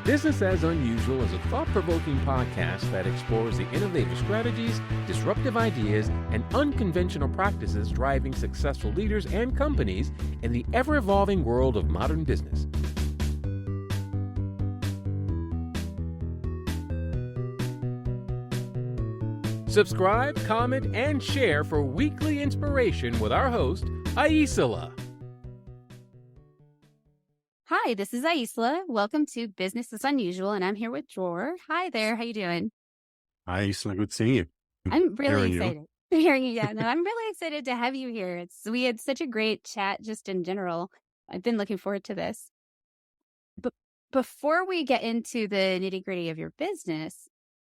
Business as Unusual is a thought-provoking podcast that explores the innovative strategies, disruptive ideas, and unconventional practices driving successful leaders and companies in the ever-evolving world of modern business. Subscribe, comment, and share for weekly inspiration with our host, Aisla. Hi, this is Aisla. Welcome to Business is Unusual, and I'm here with Dror. Hi there. How you doing? Hi, Aisla. Good seeing you. I'm really Hearing you. excited. Hearing you, yeah. No, I'm really excited to have you here. We had such a great chat just in general. I've been looking forward to this. But before we get into the nitty-gritty of your business,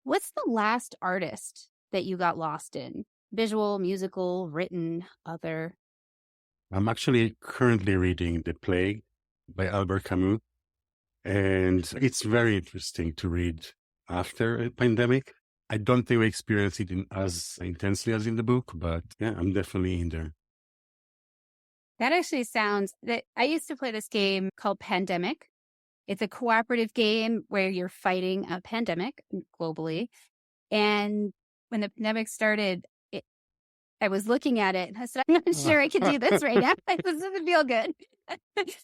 what's the last artist that you got lost in? Visual, musical, written, other? I'm actually currently reading The Plague by Albert Camus, and it's very interesting to read after a pandemic. I don't think we experience it as intensely as in the book, but yeah, I'm definitely in there. That actually sounds that I used to play this game called Pandemic. It's a cooperative game where you're fighting a pandemic globally. And when the pandemic started, I was looking at it and I said, I'm not sure I can do this right now. This doesn't feel good.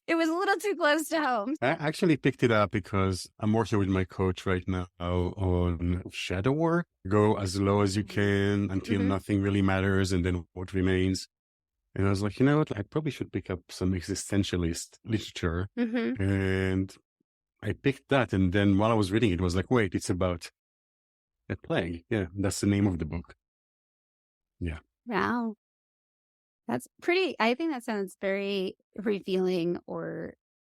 It was a little too close to home. I actually picked it up because I'm working with my coach right now on shadow work. Go as low as you can until nothing really matters and then what remains. And I was like, you know what? I probably should pick up some existentialist literature. And I picked that. And then while I was reading it, was like, wait, it's about a plague. Yeah, that's the name of the book. Yeah. Wow. That's pretty, I think that sounds very revealing, or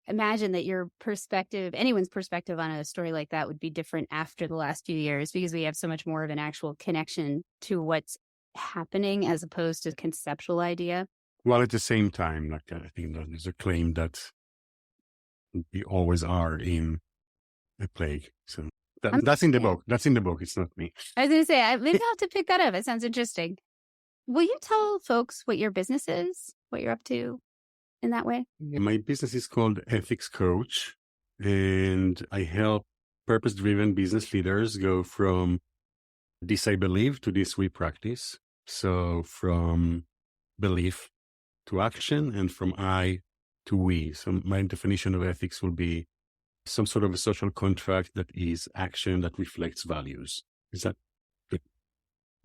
imagine that your perspective, anyone's perspective on a story like that would be different after the last few years, because we have so much more of an actual connection to what's happening as opposed to conceptual idea. Well, at the same time, like I think there's a claim that we always are in a plague. So that's in the book. That's in the book. It's not me. I was going to say, maybe I'll have to pick that up. It sounds interesting. Will you tell folks what your business is, what you're up to in that way? My business is called Ethics Coach, and I help purpose-driven business leaders go from this I believe to this we practice. So from belief to action, and from I to we. So my definition of ethics will be some sort of a social contract that is action that reflects values. Is that good?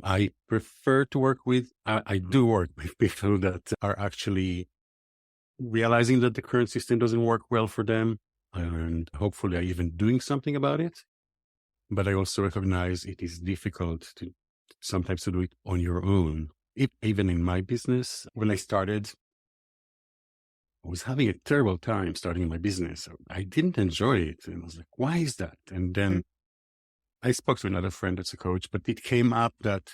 I prefer to work with, I do work with people that are actually realizing that the current system doesn't work well for them, and hopefully are even doing something about it. But I also recognize it is difficult to sometimes to do it on your own. Even in my business, when I started, I was having a terrible time starting my business. I didn't enjoy it. And I was like, why is that? And then I spoke to another friend that's a coach, but it came up that,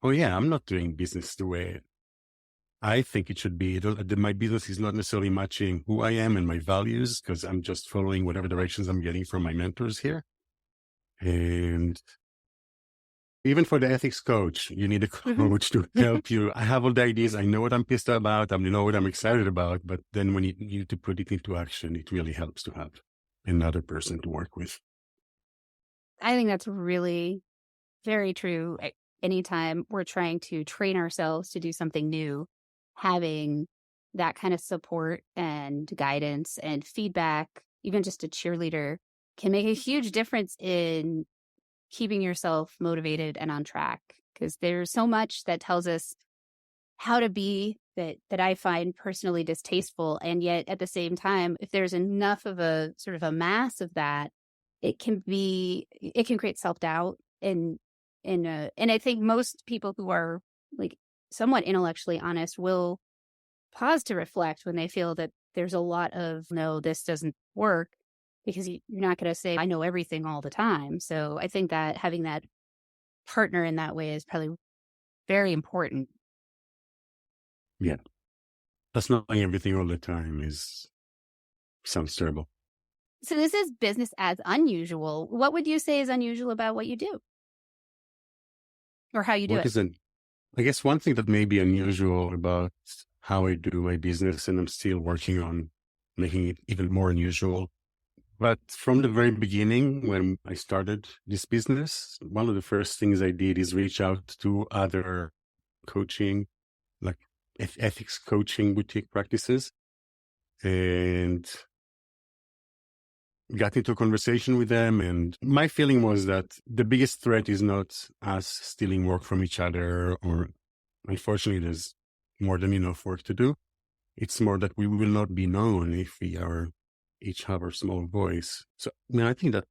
oh yeah, I'm not doing business the way I think it should be. My business is not necessarily matching who I am and my values, because I'm just following whatever directions I'm getting from my mentors here. And even for the ethics coach, you need a coach to help you. I have all the ideas. I know what I'm pissed about. I know what I'm excited about. But then when you need to put it into action, it really helps to have another person to work with. I think that's really very true. Anytime we're trying to train ourselves to do something new, having that kind of support and guidance and feedback, even just a cheerleader, can make a huge difference in keeping yourself motivated and on track. Because there's so much that tells us how to be that I find personally distasteful. And yet at the same time, if there's enough of a sort of a mass of that, it can create self-doubt. And I think most people who are like somewhat intellectually honest will pause to reflect when they feel that there's a lot of, no, this doesn't work, because you're not going to say, I know everything all the time. So I think that having that partner in that way is probably very important. Yeah. That's not knowing everything all the time sounds terrible. So this is business as unusual. What would you say is unusual about what you do? Or how you do it? I guess one thing that may be unusual about how I do my business, and I'm still working on making it even more unusual, But from the very beginning, when I started this business, one of the first things I did is reach out to other coaching, like ethics coaching boutique practices, and got into a conversation with them. And my feeling was that the biggest threat is not us stealing work from each other, or unfortunately, there's more than enough work to do. It's more that we will not be known if we are each have our small voice. So, I mean, I think that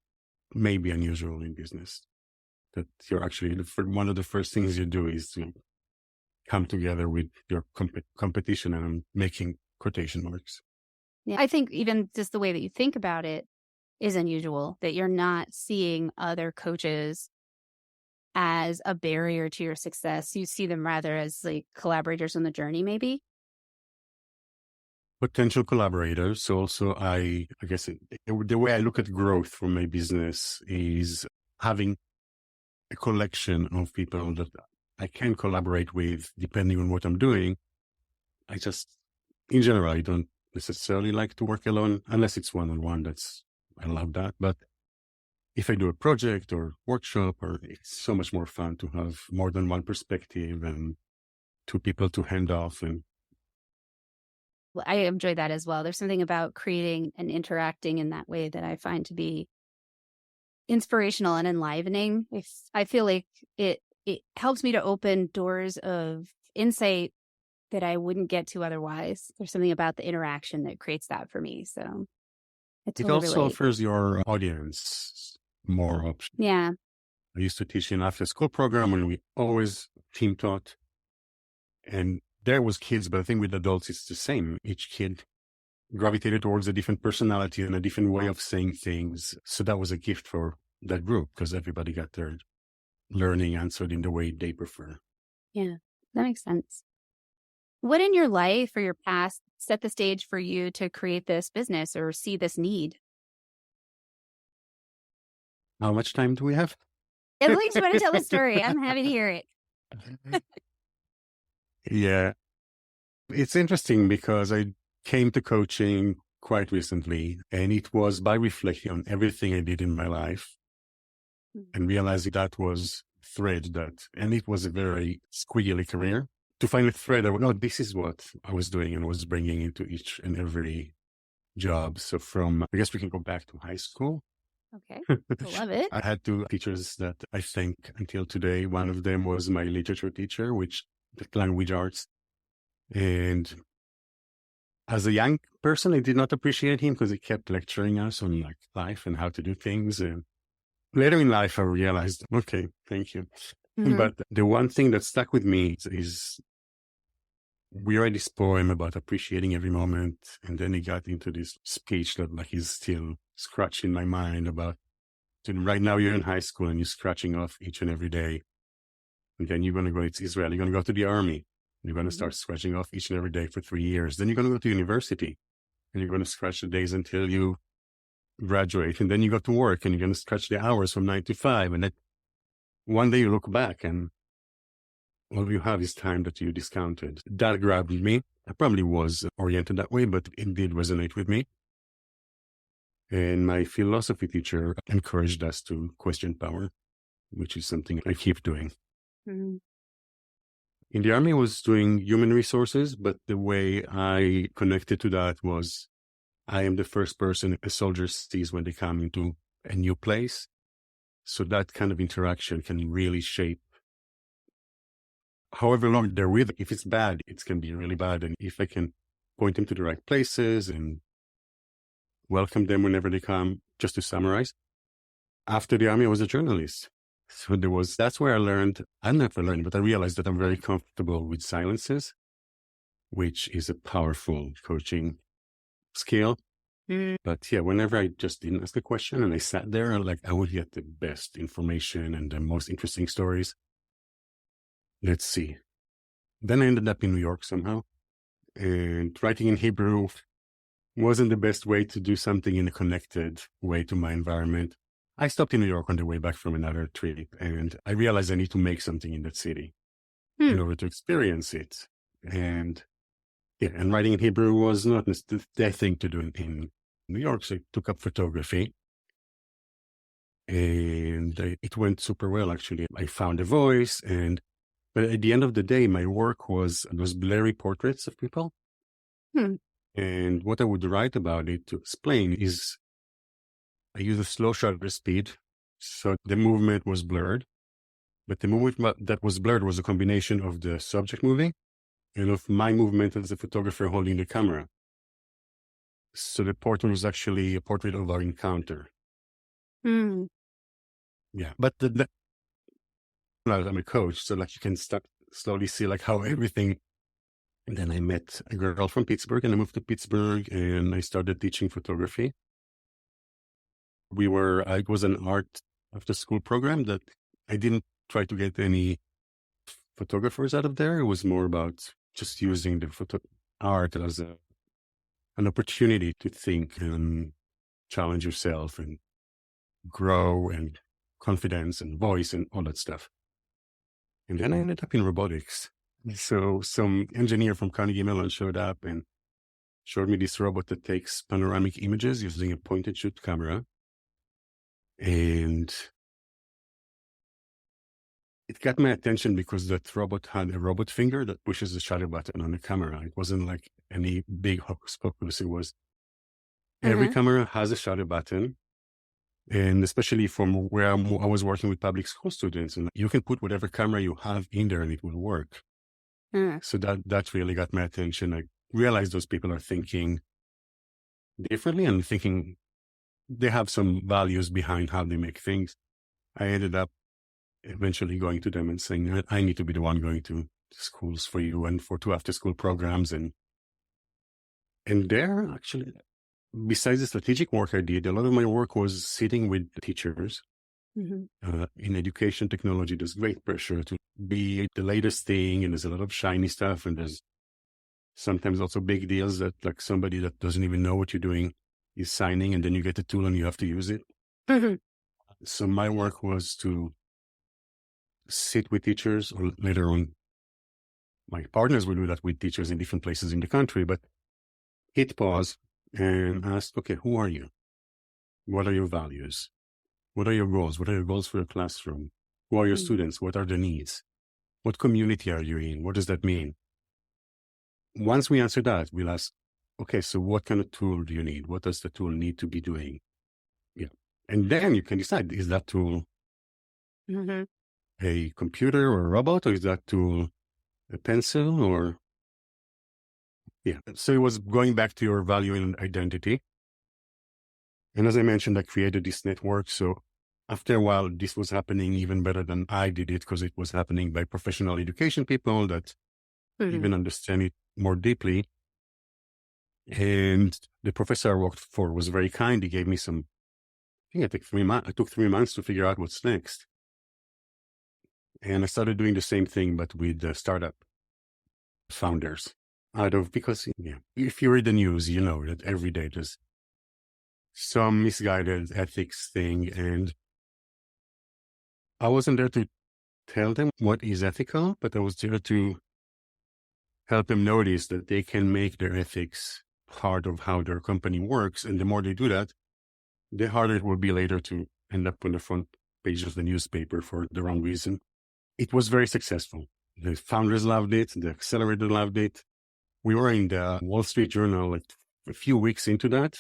may be unusual in business, that you're actually, one of the first things you do is to come together with your competition, and I'm making quotation marks. Yeah, I think even just the way that you think about it is unusual, that you're not seeing other coaches as a barrier to your success. You see them rather as like collaborators on the journey, maybe. Potential collaborators. Also, I guess the way I look at growth for my business is having a collection of people that I can collaborate with depending on what I'm doing. In general, I don't necessarily like to work alone unless it's one-on-one. I love that. But if I do a project or workshop, it's so much more fun to have more than one perspective and two people to hand off. And I enjoy that as well. There's something about creating and interacting in that way that I find to be inspirational and enlivening. I feel like it helps me to open doors of insight that I wouldn't get to otherwise. There's something about the interaction that creates that for me. So it also offers your audience more options. Yeah. I used to teach in after school program, and we always team taught, and there was kids, but I think with adults, it's the same. Each kid gravitated towards a different personality and a different way of saying things. So that was a gift for that group, because everybody got their learning answered in the way they prefer. Yeah, that makes sense. What in your life or your past set the stage for you to create this business or see this need? How much time do we have? At least you want to tell the story. I'm happy to hear it. Yeah. It's interesting because I came to coaching quite recently, and it was by reflecting on everything I did in my life and realizing that was thread and it was a very squiggly career. To find a thread, this is what I was doing and was bringing into each and every job. So I guess we can go back to high school. Okay. Love it. I had two teachers that I think until today. One of them was my literature teacher, the language arts. And as a young person, I did not appreciate him because he kept lecturing us on life and how to do things. And later in life, I realized, okay, thank you. Mm-hmm. But the one thing that stuck with me is we read this poem about appreciating every moment. And then he got into this speech that is still scratching my mind about right now you're in high school and you're scratching off each and every day. And then you're going to go to Israel. You're going to go to the army. You're going to start scratching off each and every day for 3 years. Then you're going to go to university and you're going to scratch the days until you graduate. And then you go to work and you're going to scratch the hours from 9 to 5. And then one day you look back and all you have is time that you discounted. That grabbed me. I probably was oriented that way, but it did resonate with me. And my philosophy teacher encouraged us to question power, which is something I keep doing. Mm-hmm. In the army, I was doing human resources, but the way I connected to that was I am the first person a soldier sees when they come into a new place. So that kind of interaction can really shape however long they're with. If it's bad, it can be really bad. And if I can point them to the right places and welcome them whenever they come, just to summarize, after the army, I was a journalist. So that's where I learned, I realized that I'm very comfortable with silences, which is a powerful coaching skill. Mm. But yeah, whenever I just didn't ask a question and I sat there, I would get the best information and the most interesting stories. Let's see. Then I ended up in New York somehow, and writing in Hebrew wasn't the best way to do something in a connected way to my environment. I stopped in New York on the way back from another trip, and I realized I need to make something in that city in order to experience it. And writing in Hebrew was not the thing to do in New York. So I took up photography and it went super well, actually. I found a voice but at the end of the day, my work was those blurry portraits of people. Hmm. And what I would write about it to explain is I use a slow shutter speed. So the movement was blurred, but the movement that was blurred was a combination of the subject moving and of my movement as a photographer holding the camera. So the portrait was actually a portrait of our encounter. Hmm. Yeah. But I'm a coach, so like you can start slowly see like how everything. And then I met a girl from Pittsburgh and I moved to Pittsburgh and I started teaching photography. It was an art after school program that I didn't try to get any photographers out of there. It was more about just using the art as an opportunity to think and challenge yourself and grow and confidence and voice and all that stuff. And then I ended up in robotics. So some engineer from Carnegie Mellon showed up and showed me this robot that takes panoramic images using a point and shoot camera. And it got my attention because that robot had a robot finger that pushes the shutter button on the camera. It wasn't like any big hocus pocus. It was every camera has a shutter button. And especially from where I was working with public school students, and you can put whatever camera you have in there and it will work. So that really got my attention. I realized those people are thinking differently and thinking they have some values behind how they make things. I ended up eventually going to them and saying, I need to be the one going to schools for you and for 2 after school programs. And there actually, besides the strategic work I did, a lot of my work was sitting with teachers. In education technology, there's great pressure to be the latest thing, and there's a lot of shiny stuff, and there's sometimes also big deals that like somebody that doesn't even know what you're doing is signing, and then you get the tool and you have to use it. So my work was to sit with teachers, or later on, my partners will do that with teachers in different places in the country, but hit pause and ask, okay, who are you? What are your values? What are your goals? What are your goals for your classroom? Who are your students? What are their needs? What community are you in? What does that mean? Once we answer that, we'll ask, okay, so what kind of tool do you need? What does the tool need to be doing? Yeah. And then you can decide, is that tool a computer or a robot, or is that tool a pencil or... Yeah. So it was going back to your value and identity. And as I mentioned, I created this network. So after a while, this was happening even better than I did it, because it was happening by professional education people that even understand it more deeply. And the professor I worked for was very kind. He gave me some, I think I took 3 months to figure out what's next. And I started doing the same thing, but with startup founders. Because if you read the news, you know that every day there's some misguided ethics thing. And I wasn't there to tell them what is ethical, but I was there to help them notice that they can make their ethics part of how their company works. And the more they do that, the harder it will be later to end up on the front page of the newspaper for the wrong reason. It was very successful. The founders loved it. The accelerator loved it. We were in the Wall Street Journal like a few weeks into that.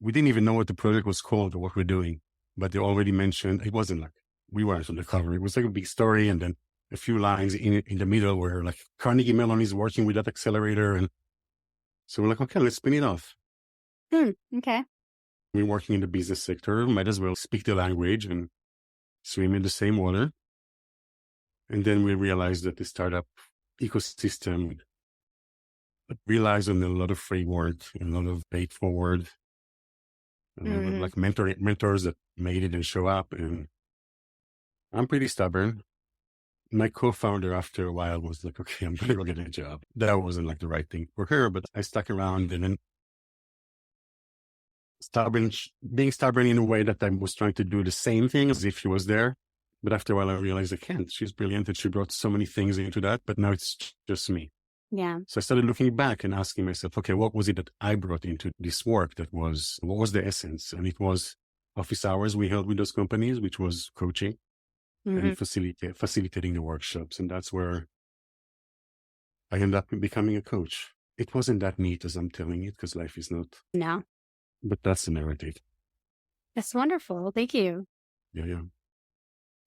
We didn't even know what the project was called or what we're doing, but they already mentioned, it wasn't like we weren't on the cover. It was like a big story. And then a few lines in the middle where like Carnegie Mellon is working with that accelerator. And so we're like, okay, let's spin it off. Okay. We're working in the business sector, might as well speak the language and swim in the same water. And then we realized that the startup ecosystem relies on a lot of framework, a lot of paid forward, like mentors that made it and show up. And I'm pretty stubborn. My co-founder, after a while, was like, okay, I'm going to go get a job. That wasn't like the right thing for her, but I stuck around. And then being stubborn in a way that I was trying to do the same thing as if she was there. But after a while, I realized I can't. She's brilliant and she brought so many things into that, but now it's just me. Yeah. So I started looking back and asking myself, okay, what was it that I brought into this work what was the essence? And it was office hours we held with those companies, which was coaching Hmm. and facilitating the workshops. And that's where I ended up becoming a coach. It wasn't that neat as I'm telling it, because life is not, No, but that's the narrative. that's wonderful. Thank you. Yeah, yeah.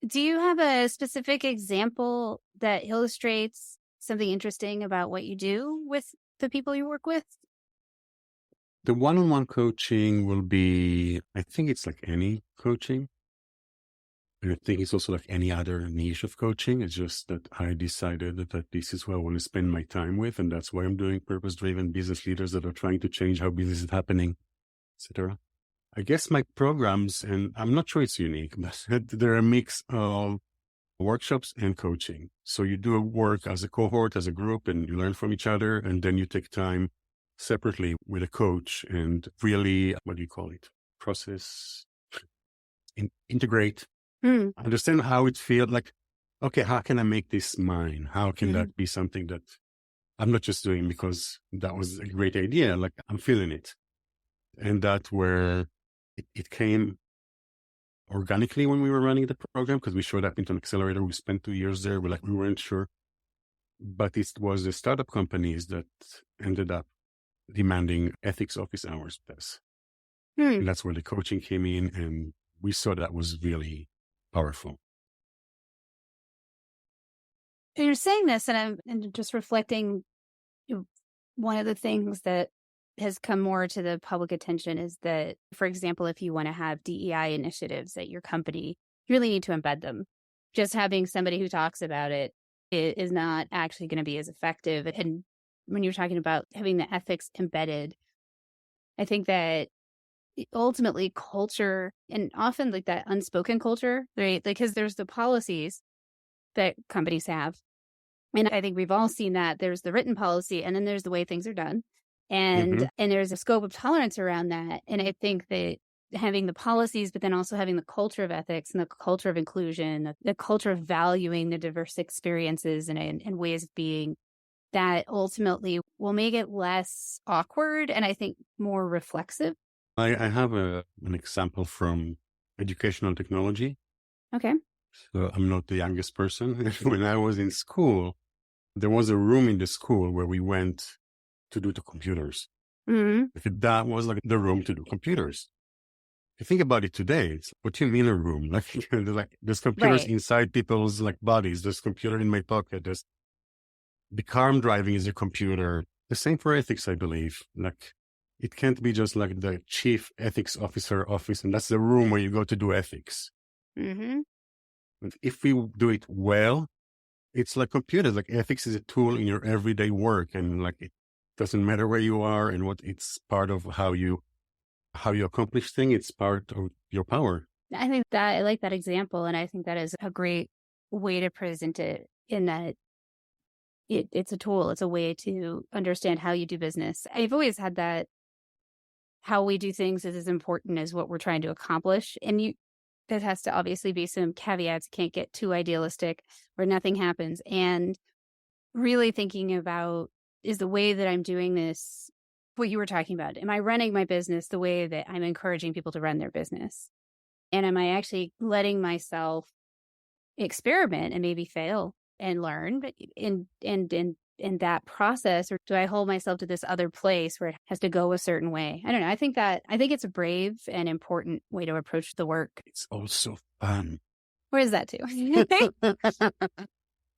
Do you have a specific example that illustrates something interesting about what you do with the people you work with? The one-on-one coaching will be, I think it's like any coaching. And I think it's also like any other niche of coaching. It's just that I decided that this is who I want to spend my time with. And that's why I'm doing purpose-driven business leaders that are trying to change how business is happening, etc. I guess my programs, and I'm not sure it's unique, but they're a mix of workshops and coaching. So you do work as a cohort, as a group, and you learn from each other. And then you take time separately with a coach and really, what do you call it? Process, integrate, Mm. understand how it feels like, okay, how can I make this mine? How can Mhm. that be something that I'm not just doing because that was a great idea? Like I'm feeling it. And that's where it came organically when we were running the program, because we showed up into an accelerator. We spent 2 years there. We weren't sure, but it was the startup companies that ended up demanding ethics office hours with us. Hmm. And that's where the coaching came in. And we saw that was really powerful. And you're saying this, and I'm just reflecting. One of the things that has come more to the public attention is that, for example, if you want to have DEI initiatives at your company, you really need to embed them. Just having somebody who talks about it is not actually going to be as effective. And when you're talking about having the ethics embedded, I think that ultimately culture, and often like that unspoken culture, right? Like, because there's the policies that companies have. And I think we've all seen that there's the written policy and then there's the way things are done. And there's a scope of tolerance around that. And I think that having the policies, but then also having the culture of ethics and the culture of inclusion, the culture of valuing the diverse experiences and ways of being, that ultimately will make it less awkward and I think more reflexive. I have an example from educational technology. Okay. So I'm not the youngest person. When I was in school, there was a room in the school where we went to do the computers. Mm-hmm. That was like the room to do computers. If you think about it today, it's what do you mean a room? Like there's computers Right. inside people's like bodies. There's computer in my pocket. There's the car I'm driving is a computer. The same for ethics, I believe. Like it can't be just like the chief ethics officer office, and that's the room where you go to do ethics. Mm-hmm. But if we do it well, it's like computers. Like ethics is a tool in your everyday work, and like it doesn't matter where you are and what. It's part of how you accomplish things. It's part of your power. I think that I like that example. And I think that is a great way to present it in that it's a tool. It's a way to understand how you do business. I've always had that how we do things is as important as what we're trying to accomplish. And that has to obviously be some caveats. Can't get too idealistic where nothing happens. And really thinking about, is the way that I'm doing this what you were talking about? Am I running my business the way that I'm encouraging people to run their business? And am I actually letting myself experiment and maybe fail and learn in that process, or do I hold myself to this other place where it has to go a certain way? I don't know. I think it's a brave and important way to approach the work. It's also fun. Where is that too?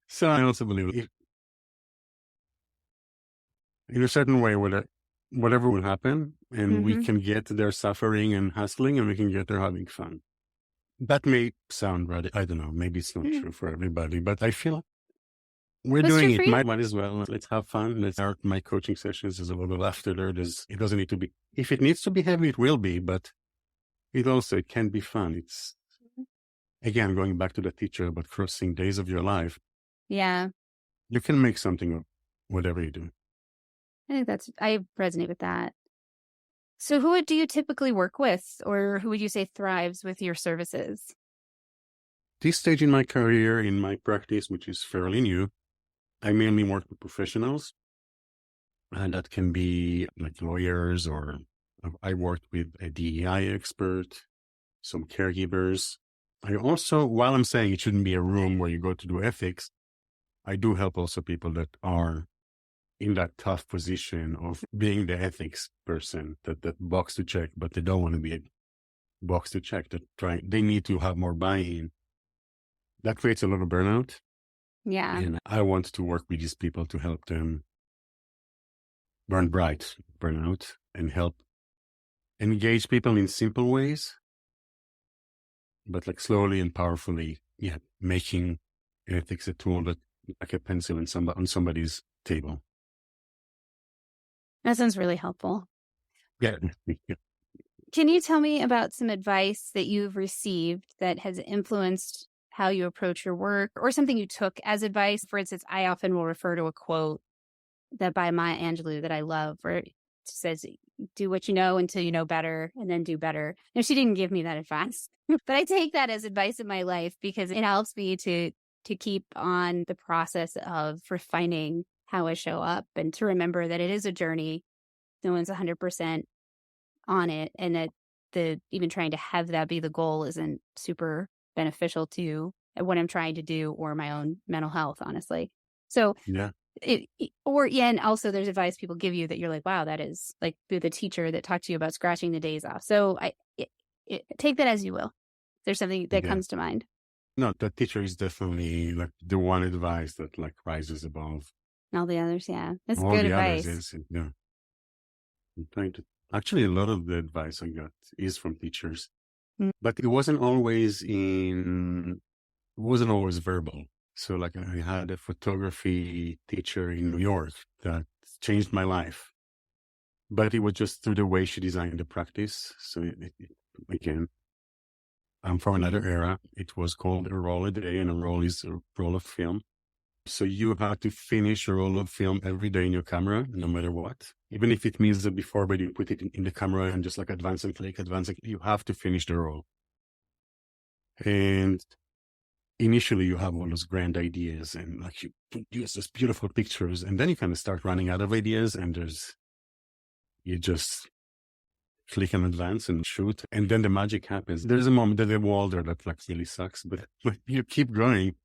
So I also believe in a certain way, whatever will happen, and we can get there suffering and hustling, and we can get there having fun. That may sound rather, I don't know, maybe it's not true for everybody, but I feel we're What's doing true it. for you? Might as well. Let's have fun. Let's start my coaching sessions. There's a lot of laughter there. It doesn't need to be, if it needs to be heavy, it will be, but it can be fun. It's, again, going back to the teacher about crossing days of your life. Yeah. You can make something of whatever you do. I think I resonate with that. So who do you typically work with, or who would you say thrives with your services? This stage in my career, in my practice, which is fairly new, I mainly work with professionals. And that can be like lawyers, or I worked with a DEI expert, some caregivers. I also, while I'm saying it shouldn't be a room where you go to do ethics, I do help also people that are in that tough position of being the ethics person, that box to check, but they don't want to be a box to check. They need to have more buy-in. That creates a lot of burnout. Yeah. And I want to work with these people to help them burn bright, burn out, and help engage people in simple ways, but like slowly and powerfully, making ethics a tool that like a pencil on somebody's table. That sounds really helpful. Yeah. Can you tell me about some advice that you've received that has influenced how you approach your work, or something you took as advice? For instance, I often will refer to a quote that by Maya Angelou that I love, where it says, do what you know until you know better, and then do better. Now, she didn't give me that advice, but I take that as advice in my life because it helps me to keep on the process of refining how I show up, and to remember that it is a journey. No one's 100% on it, and that even trying to have that be the goal isn't super beneficial to what I'm trying to do or my own mental health, honestly. So Yeah. and also there's advice people give you that you're like, wow, that is like the teacher that talked to you about scratching the days off. So take that as you will. There's something that comes to mind. No, that teacher is definitely like the one advice that like rises above All the others. Yeah. That's all good the advice. others. I'm trying to, actually, a lot of the advice I got is from teachers, but it wasn't always verbal. So like I had a photography teacher in New York that changed my life, but it was just through the way she designed the practice. So again, I'm from another era. It was called a roll a day, and a roll is a roll of film. So you have to finish a roll of film every day in your camera, no matter what. Even if it means that before, but you put it in the camera and just like advance and click, you have to finish the roll. And initially you have all those grand ideas and like you produce those beautiful pictures, and then you kind of start running out of ideas, and you just click and advance and shoot. And then the magic happens. There's a moment, there's a wall there that like really sucks, but you keep going.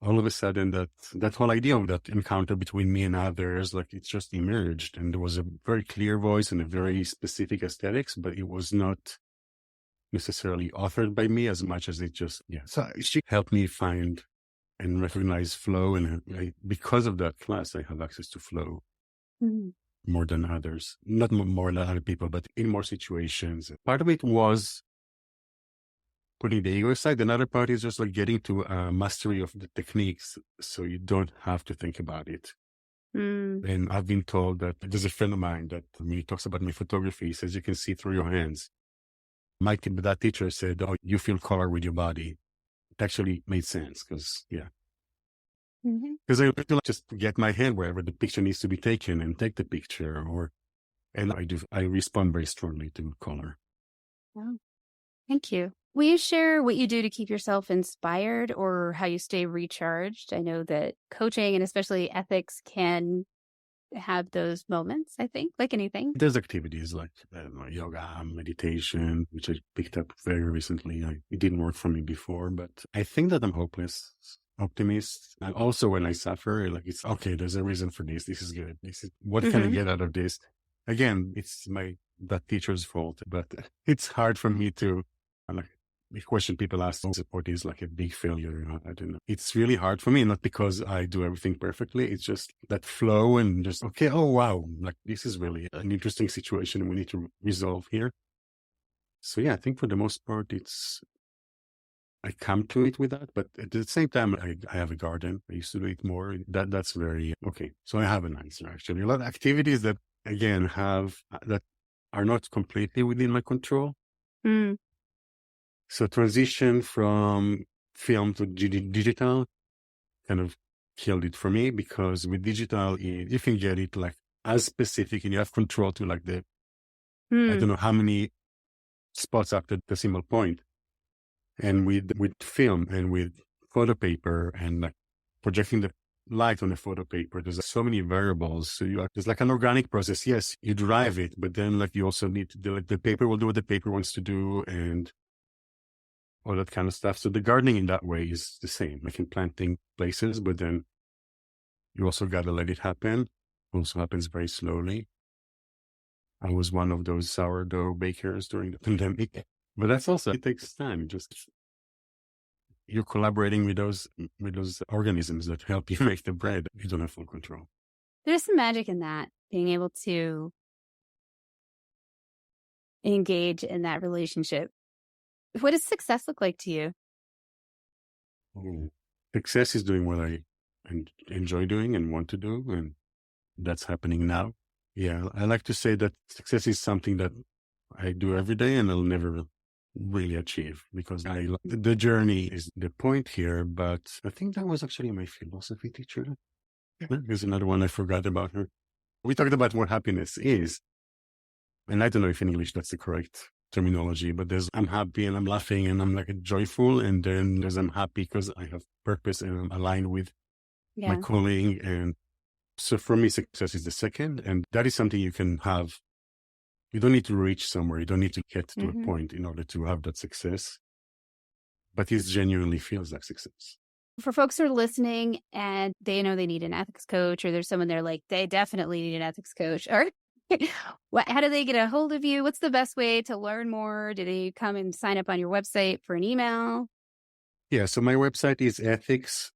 All of a sudden that whole idea of that encounter between me and others, like it just emerged, and there was a very clear voice and a very specific aesthetics, but it was not necessarily authored by me as much as it just, So she helped me find and recognize flow. And because of that class, I have access to flow more than others, not more than other people, but in more situations. Part of it was putting the ego aside. Another part is just like getting to mastery of the techniques, so you don't have to think about it. And I've been told that there's a friend of mine that when he talks about my photography, he says you can see through your hands. That teacher said, "Oh, you feel color with your body." It actually made sense because because I like to just get my hand wherever the picture needs to be taken and take the picture, and I respond very strongly to color. Oh, thank you. Will you share what you do to keep yourself inspired, or how you stay recharged? I know that coaching and especially ethics can have those moments, I think, like anything. There's activities like yoga, meditation, which I picked up very recently. It didn't work for me before, but I think that I'm hopeless optimist. And also when I suffer, like it's okay, there's a reason for this. This is good. What can I get out of this? Again, it's that teacher's fault, but it's hard for me to the question people ask, support is like a big failure. I don't know. It's really hard for me, not because I do everything perfectly. It's just that flow and just, okay, oh, wow. Like this is really an interesting situation we need to resolve here. So yeah, I think for the most part, I come to it with that, but at the same time, I have a garden. I used to do it more. That's very, okay. So I have an answer actually. A lot of activities that again that are not completely within my control. So transition from film to digital kind of killed it for me, because with digital, you can get it like as specific and you have control to like I don't know how many spots after the decimal point. And with film and with photo paper and like projecting light on a photo paper. There's so many variables. So there's like an organic process. Yes, you drive it, but then like you also need to do like the paper will do what the paper wants to do and all that kind of stuff. So the gardening in that way is the same, like in planting places, but then you also got to let it happen. It also happens very slowly. I was one of those sourdough bakers during the pandemic, but that's also, it takes time. You're collaborating with those organisms that help you make the bread. You don't have full control. There's some magic in that, being able to engage in that relationship. What does success look like to you? Success is doing what I enjoy doing and want to do, and that's happening now. Yeah, I like to say that success is something that I do every day and I'll never really achieve, because the journey is the point here. But I think that was actually my philosophy teacher. There's another one I forgot about her. We talked about what happiness is, and I don't know if in English that's the correct terminology, but there's I'm happy and I'm laughing and I'm like joyful, and then there's I'm happy because I have purpose and I'm aligned with my calling. And so for me, success is the second, and that is something you can have. You don't need to reach somewhere. You don't need to get to a point in order to have that success, but it genuinely feels like success. For folks who are listening and they know they need an ethics coach, or there's someone there like they definitely need an ethics coach, or how do they get a hold of you? What's the best way to learn more? Do they come and sign up on your website for an email? Yeah, so my website is ethics.coach,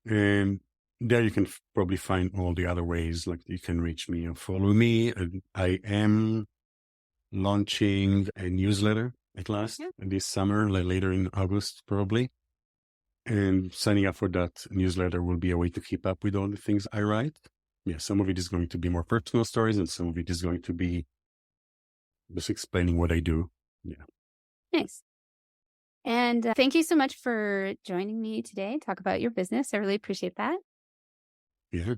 and there you can probably find all the other ways, like you can reach me or follow me. I am launching a newsletter at last this summer, like later in August, probably. And signing up for that newsletter will be a way to keep up with all the things I write. Yeah, some of it is going to be more personal stories, and some of it is going to be just explaining what I do. Yeah. Nice. And thank you so much for joining me today. Talk about your business. I really appreciate that. Yeah.